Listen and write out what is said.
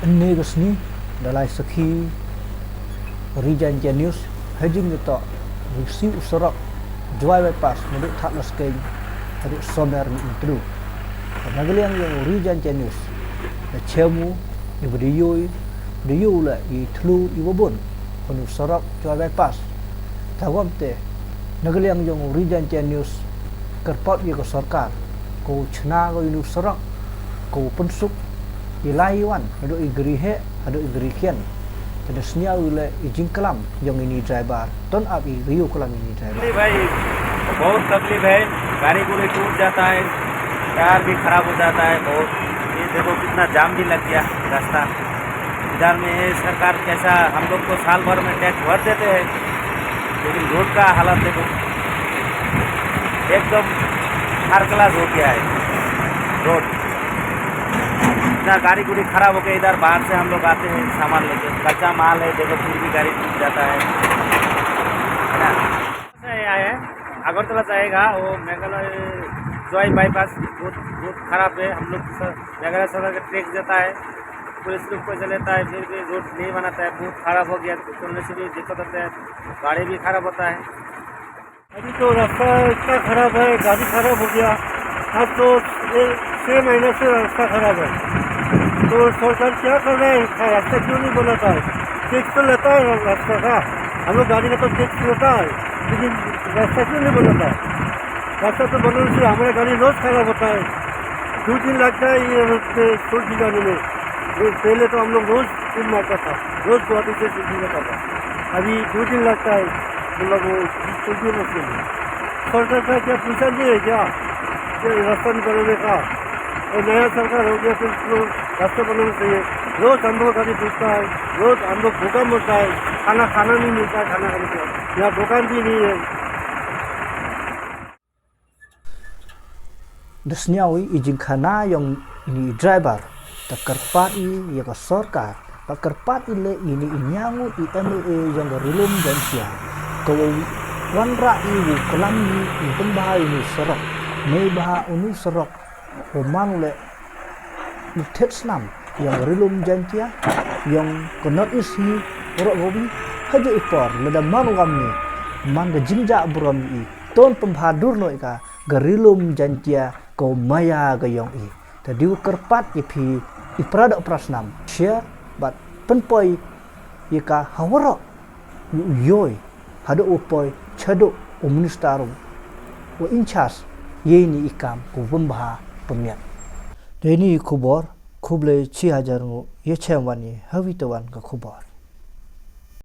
Negasni dalai sakhi region news hedging to receive sorok joy bypass muduk thatlas keng haduk somer ni intru nagaliang yang region news the chemu video la I thlu ibobon onu sorok joy bypass tawamte nagaliang yang region news kerpot ye ko sarkar ko chna ko inu sorok ko pensuk ilaiwan haduk igrihe haduk igrikian terusnya oleh izin kelam yang ini driver ton अभी रियो कलम ini driver भाई बहुत तकलीफ है गाड़ी गुड़ी टूट जाता है टायर भी खराब हो जाता है बहुत ये देखो कितना जाम भी लग गया रास्ता इधर में सरकार कैसा हम लोग को साल भर में टैक्स भर देते हैं लेकिन रोड का हालत देखो एकदम हर क्लास हो गया है रोड इतना गाड़ी गुड़ी खराब हो गया इधर बाहर से हम लोग आते हैं सामान लेके कच्चा माल है देखो फिर भी गाड़ी टूट जाता है ना आया है अगरतला जाएगा वो मेघालय जॉय बाईपास बहुत खराब है हम लोग मेघालय सरकार का टैक्स देता है पुलिस लोग पैसा लेता है फिर भी रोड नहीं बनाता है बहुत खराब हो गया चलने से भी दिक्कत होता है गाड़ी भी खराब होता है अभी तो रास्ता इतना खराब है गाड़ी खराब हो गया अब तो 6 महीने से रास्ता खराब है तो सरकार क्या कर रहा है रास्ता क्यों नहीं बनाता है टैक्स तो लेता है रास्ता का हम लोग गाड़ी का तो टैक्स लेता है लेकिन रास्ता क्यों नहीं बनाता है रास्ता तो बनाने से हमारा गाड़ी रोज खराब होता है 2 दिन लगता है ये सुरखी जाने में पहले तो हम लोग रोज दिन मारता था रोज गुवाहाटी से सुरखी जाता था अभी 2 दिन लगता है मतलब वो सुरखी मसले में सरकार का क्या पूछा नहीं है क्या रास्ता नहीं बनाने का और नया सरकार हो गया फिर रास्ते बनाना चाहिए रोज हम लोग गाड़ी टूटता है रोज हम लोग भूखा मरता है खाना नहीं मिलता है खाना खाने के यहाँ दुकान भी नहीं है desniawi izin khana yang ini driver takerpat I ya sorkar takerpat ile ini inyangu I MLA yang rilum dan sia ko wanra I kelam I pembahai ini serok nei baha unu serok omang le Vietnam yang rilum jantia yang konot isi orok gobi haja ipor leda manugam ni mangga jinja buram I ton pemhadur no ika garilum jantia ko maya gayong I tadi kerpat ipi iprada prasnam share bat penpoi ika hawara yoy hado upoi chado ministarum wa inchas yeni ikam ko pembah pemyat deni khubor khuble 6000 ngo ye chemwan ye hawitawan ka khubor